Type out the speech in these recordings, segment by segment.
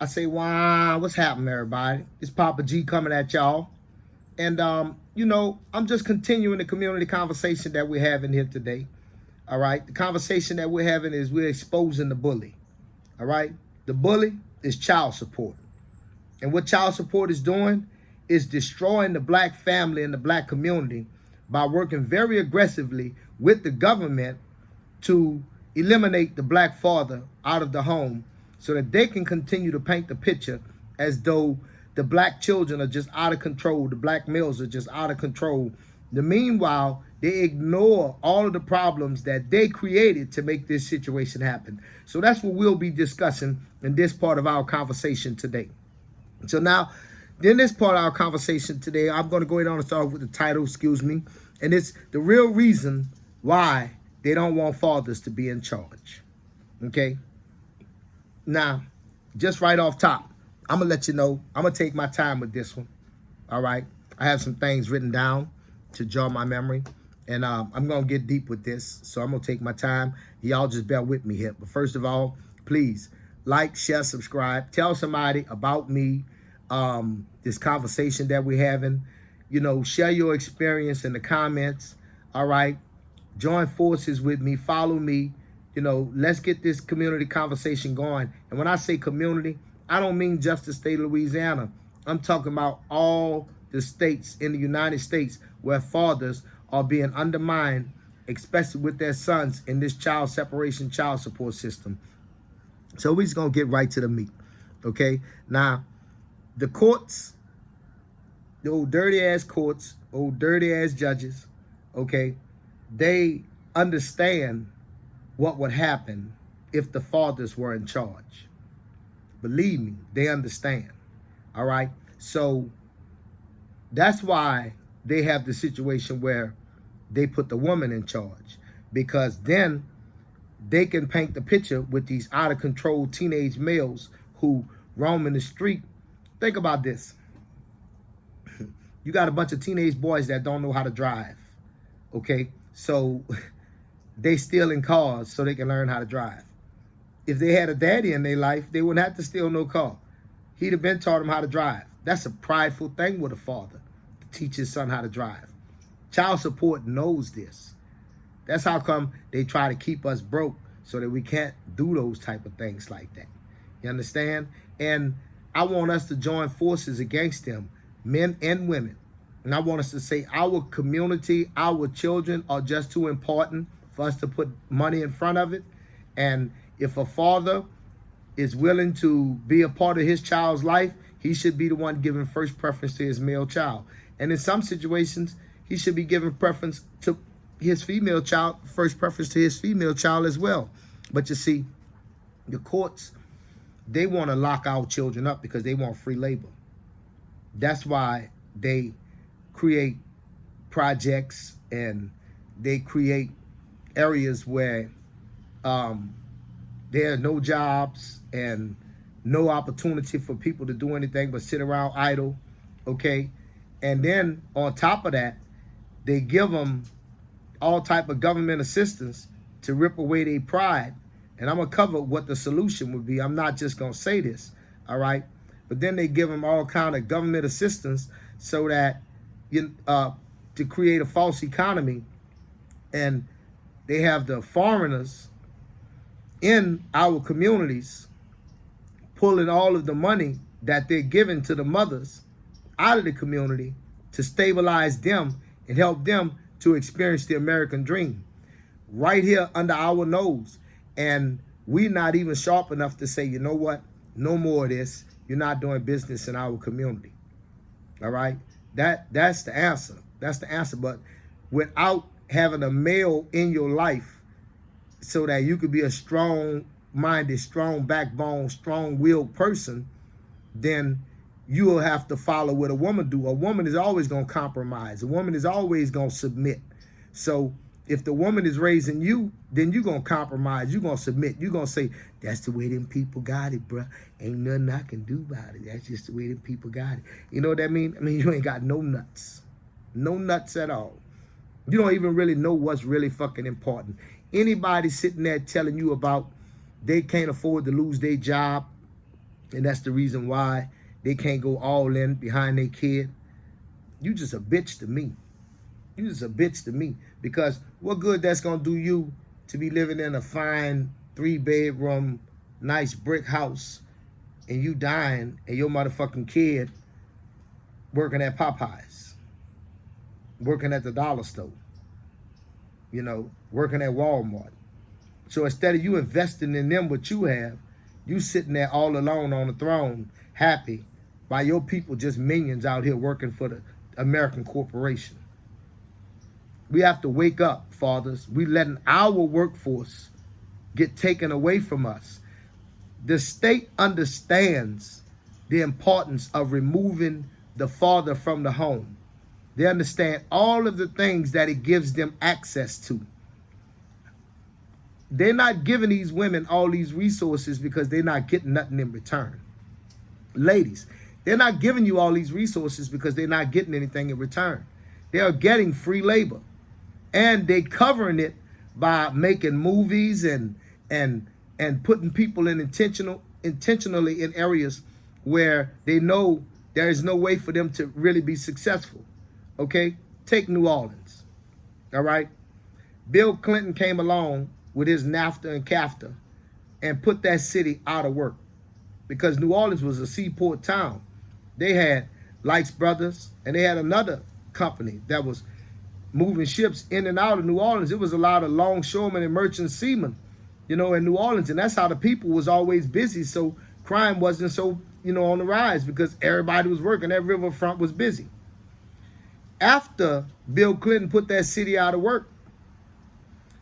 I say, wow, what's happening, everybody? It's Papa G coming at y'all. And, I'm just continuing the community conversation that we're having here today. All right. The conversation that we're having is we're exposing the bully. All right. The bully is child support. And what child support is doing is destroying the black family and the black community by working very aggressively with the government to eliminate the black father out of the home so that they can continue to paint the picture as though the black children are just out of control, the black males are just out of control. Meanwhile, they ignore all of the problems that they created to make this situation happen. So that's what we'll be discussing in this part of our conversation today. So now, in this part of our conversation today, I'm going to go ahead and start with the title, and it's the real reason why they don't want fathers to be in charge. Okay? Now, just right off top, I'm going to let you know, I'm going to take my time with this one. All right? I have some things written down to jog my memory, and I'm going to get deep with this, so I'm going to take my time. Y'all just bear with me here. But first of all, please like, share, subscribe. Tell somebody about me, this conversation that we're having. Share your experience in the comments. All right? Join forces with me. Follow me. Let's get this community conversation going. And when I say community, I don't mean just the state of Louisiana. I'm talking about all the states in the United States where fathers are being undermined, especially with their sons in this child separation, child support system. So we're just going to get right to the meat, okay? Now, the courts, the old dirty-ass courts, old dirty-ass judges, okay, they understand what would happen if the fathers were in charge. Believe me, they understand, all right? So that's why they have the situation where they put the woman in charge, because then they can paint the picture with these out-of-control teenage males who roam in the street. Think about this. You got a bunch of teenage boys that don't know how to drive, okay? So they steal in cars so they can learn how to drive. If they had a daddy in their life, they wouldn't have to steal no car. He'd have been taught them how to drive. That's a prideful thing with a father, to teach his son how to drive. Child support knows this. That's how come they try to keep us broke, so that we can't do those type of things like that. You understand? And I want us to join forces against them, men and women. And I want us to say our community, our children are just too important for us to put money in front of it. And if a father is willing to be a part of his child's life, he should be the one giving first preference to his male child. And in some situations, he should be giving preference to his female child, first preference to his female child as well. But you see, the courts, they want to lock our children up because they want free labor. That's why they create projects and they create areas where there are no jobs and no opportunity for people to do anything but sit around idle, okay? And then on top of that, they give them all type of government assistance to rip away their pride. And I'm going to cover what the solution would be. I'm not just going to say this, all right? But then they give them all kind of government assistance so that to create a false economy. And they have the foreigners in our communities pulling all of the money that they're giving to the mothers out of the community to stabilize them and help them to experience the American dream right here under our nose. And we're not even sharp enough to say, you know what, no more of this. You're not doing business in our community. All right? That's the answer. That's the answer. But without having a male in your life so that you could be a strong-minded, strong backbone, strong-willed person, then you will have to follow what a woman do. A woman is always going to compromise. A woman is always going to submit. So if the woman is raising you, then you're going to compromise. You're going to submit. You're going to say, that's the way them people got it, bro. Ain't nothing I can do about it. That's just the way them people got it. You know what I mean? I mean, you ain't got no nuts. No nuts at all. You don't even really know what's really fucking important. Anybody sitting there telling you about they can't afford to lose their job, And that's the reason why they can't go all in behind their kid. You just a bitch to me. You just a bitch to me. Because what good that's going to do you to be living in a fine 3-bedroom, nice brick house and you dying and your motherfucking kid working at Popeyes, working at the dollar store, you know, working at Walmart. So instead of you investing in them what you have, you sitting there all alone on the throne, happy, while your people just minions out here working for the American corporation. We have to wake up, fathers. We letting our workforce get taken away from us. The state understands the importance of removing the father from the home. They understand all of the things that it gives them access to. They're not giving these women all these resources because they're not getting nothing in return. Ladies, they're not giving you all these resources because they're not getting anything in return. They are getting free labor. And they covering it by making movies and putting people in intentionally in areas where they know there is no way for them to really be successful. Okay? Take New Orleans. All right? Bill Clinton came along with his NAFTA and CAFTA and put that city out of work because New Orleans was a seaport town. They had Lights Brothers and they had another company that was moving ships in and out of New Orleans. It was a lot of longshoremen and merchant seamen, you know, in New Orleans. And that's how the people was always busy. So crime wasn't so, you know, on the rise because everybody was working. That riverfront was busy. After Bill Clinton put that city out of work,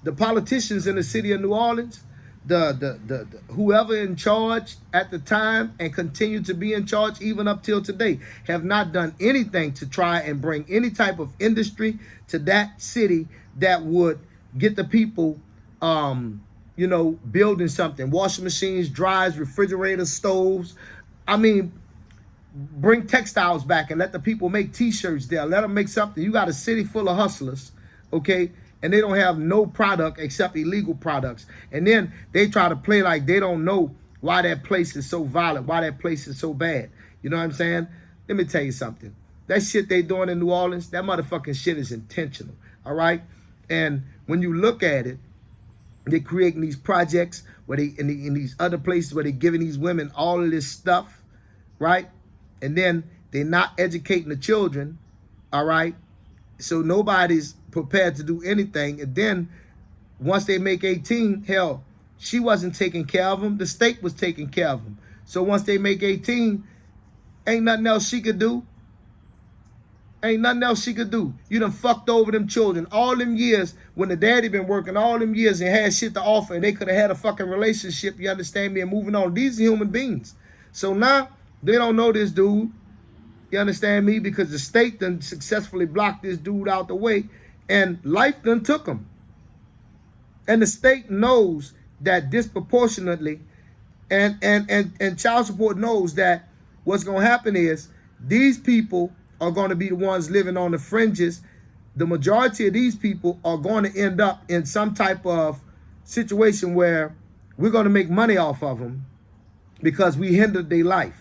the politicians in the city of New Orleans, the whoever in charge at the time and continue to be in charge even up till today, have not done anything to try and bring any type of industry to that city that would get the people, you know, building something. Washing machines, dryers, refrigerators, stoves. I mean, bring textiles back and let the people make T-shirts there. Let them make something. You got a city full of hustlers, okay? And they don't have no product except illegal products. And then they try to play like they don't know why that place is so violent, why that place is so bad. You know what I'm saying? Let me tell you something. That shit they doing in New Orleans, that motherfucking shit is intentional, all right? And when you look at it, they're creating these projects where they in these other places where they're giving these women all of this stuff, right? And then they're not educating the children, all right? So nobody's prepared to do anything. And then once they make 18, hell, she wasn't taking care of them. The state was taking care of them. So once they make 18, ain't nothing else she could do. Ain't nothing else she could do. You done fucked over them children. All them years when the daddy been working, all them years and had shit to offer and they could have had a fucking relationship, you understand me, and moving on. These are human beings. So now they don't know this dude. You understand me? Because the state done successfully blocked this dude out the way and life done took him. And the state knows that disproportionately and child support knows that what's going to happen is these people are going to be the ones living on the fringes. The majority of these people are going to end up in some type of situation where we're going to make money off of them because we hindered their life.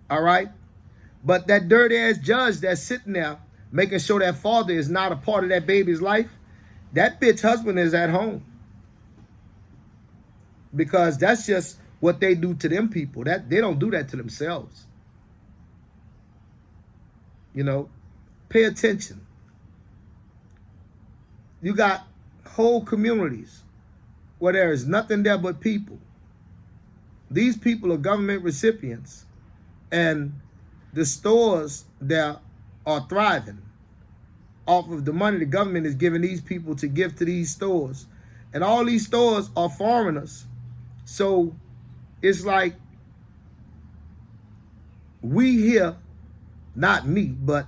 All right? But that dirty ass judge that's sitting there making sure that father is not a part of that baby's life, that bitch husband is at home. Because that's just what they do to them people. That they don't do that to themselves. You know, pay attention. You got whole communities where there is nothing there but people. These people are government recipients, and the stores there are thriving off of the money the government is giving these people to give to these stores. And all these stores are foreigners. So it's like we here, not me, but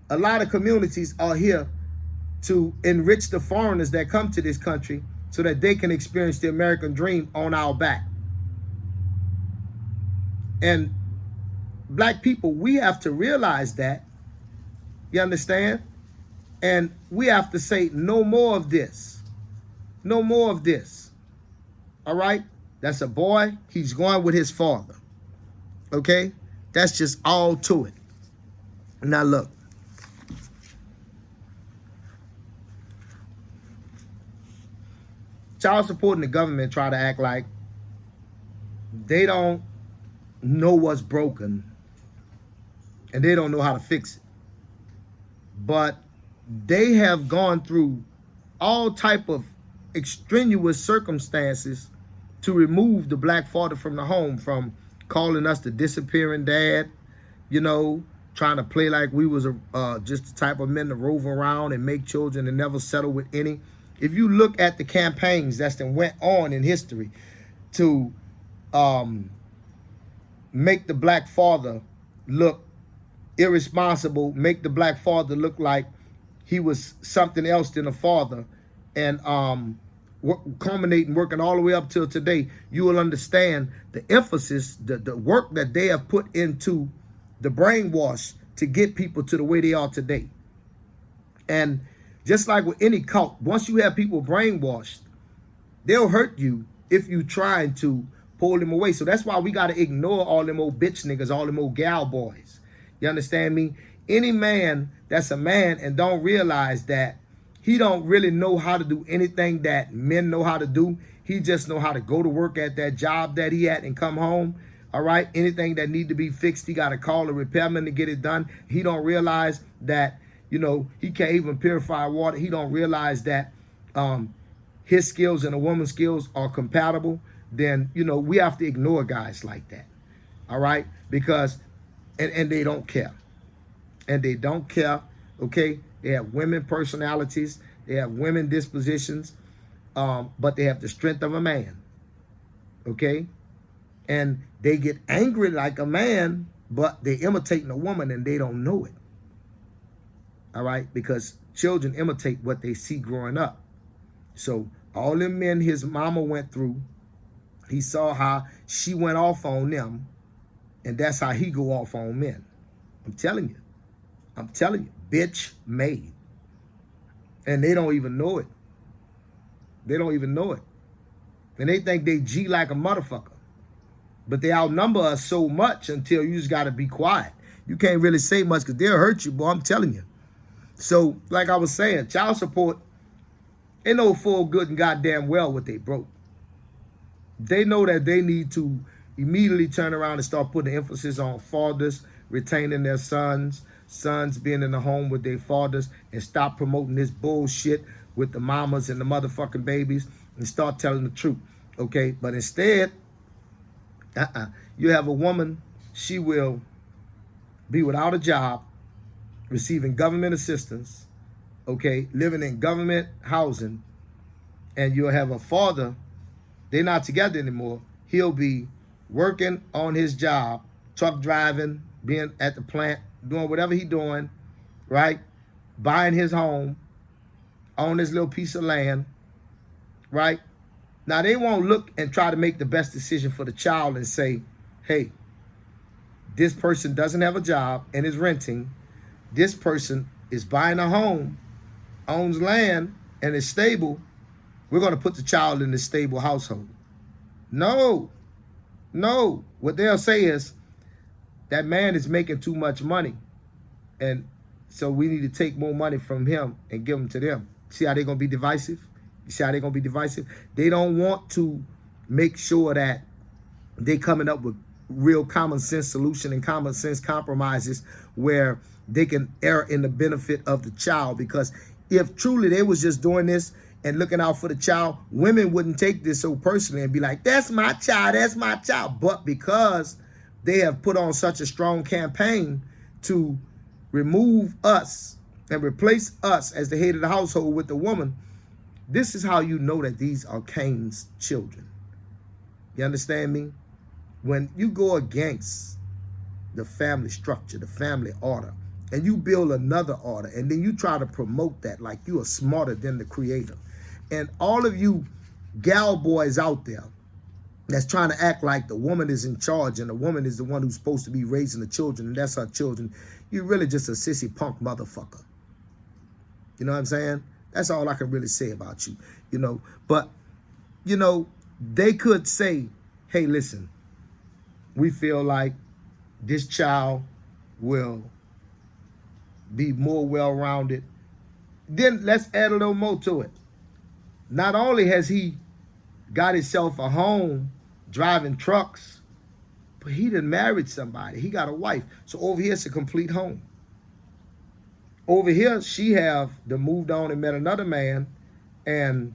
a lot of communities are here to enrich the foreigners that come to this country so that they can experience the American dream on our back. And black people, we have to realize that. You understand? And we have to say no more of this. No more of this. All right? That's a boy. He's going with his father. Okay? That's just all to it. Now look. Child support and the government try to act like they don't know what's broken and they don't know how to fix it. But they have gone through all type of extraneous circumstances to remove the black father from the home, from calling us the disappearing dad, you know, trying to play like we was just the type of men to rove around and make children and never settle with any. If you look at the campaigns that's been went on in history to make the black father look irresponsible, make the black father look like he was something else than a father, and culminating, working all the way up till today, you will understand the emphasis, the work that they have put into the brainwash to get people to the way they are today. And just like with any cult, once you have people brainwashed, they'll hurt you if you try to pull them away. So that's why we got to ignore all them old bitch niggas, all them old gal boys. You understand me? Any man that's a man and don't realize that he don't really know how to do anything that men know how to do. He just know how to go to work at that job that he at and come home. All right. Anything that need to be fixed, he got to call a repairman to get it done. He don't realize that, you know, he can't even purify water. He don't realize that his skills and a woman's skills are compatible. Then, you know, we have to ignore guys like that. All right. Because, and they don't care. And they don't care. Okay. They have women personalities. They have women dispositions. But they have the strength of a man. Okay. And they get angry like a man, but they're imitating a woman and they don't know it. All right. Because children imitate what they see growing up. So all them men his mama went through, he saw how she went off on them. And that's how he go off on men. I'm telling you. I'm telling you. Bitch made. And they don't even know it. They don't even know it. And they think they G like a motherfucker. But they outnumber us so much until you just got to be quiet. You can't really say much because they'll hurt you, boy. I'm telling you. So, like I was saying, child support, they know full good and goddamn well what they broke. They know that they need to immediately turn around and start putting emphasis on fathers retaining their sons being in the home with their fathers, and stop promoting this bullshit with the mamas and the motherfucking babies, and start telling the truth. Okay, but instead, you have a woman, she will be without a job, receiving government assistance, okay, living in government housing, and you'll have a father, they're not together anymore, he'll be working on his job, truck driving, being at the plant, doing whatever he's doing, right? Buying his home, on his little piece of land, right? Now, they won't look and try to make the best decision for the child and say, hey, this person doesn't have a job and is renting. This person is buying a home, owns land, and is stable. We're going to put the child in this stable household. No. What they'll say is, that man is making too much money, and so we need to take more money from him and give them to them. See how they're going to be divisive? You see how they're going to be divisive? They don't want to make sure that they coming up with real common sense solution and common sense compromises where they can err in the benefit of the child. Because if truly they was just doing this and looking out for the child, women wouldn't take this so personally and be like, that's my child, that's my child. But because they have put on such a strong campaign to remove us and replace us as the head of the household with the woman, this is how you know that these are Cain's children. You understand me? When you go against the family structure, the family order, and you build another order, and then you try to promote that like you are smarter than the creator. And all of you gal boys out there that's trying to act like the woman is in charge and the woman is the one who's supposed to be raising the children and that's her children, you're really just a sissy punk motherfucker. You know what I'm saying? That's all I can really say about you, you know. But, you know, they could say, hey, listen, we feel like this child will be more well-rounded. Then let's add a little more to it. Not only has he got himself a home driving trucks, but he done married somebody. He got a wife. So over here, it's a complete home. Over here, she have moved on and met another man, and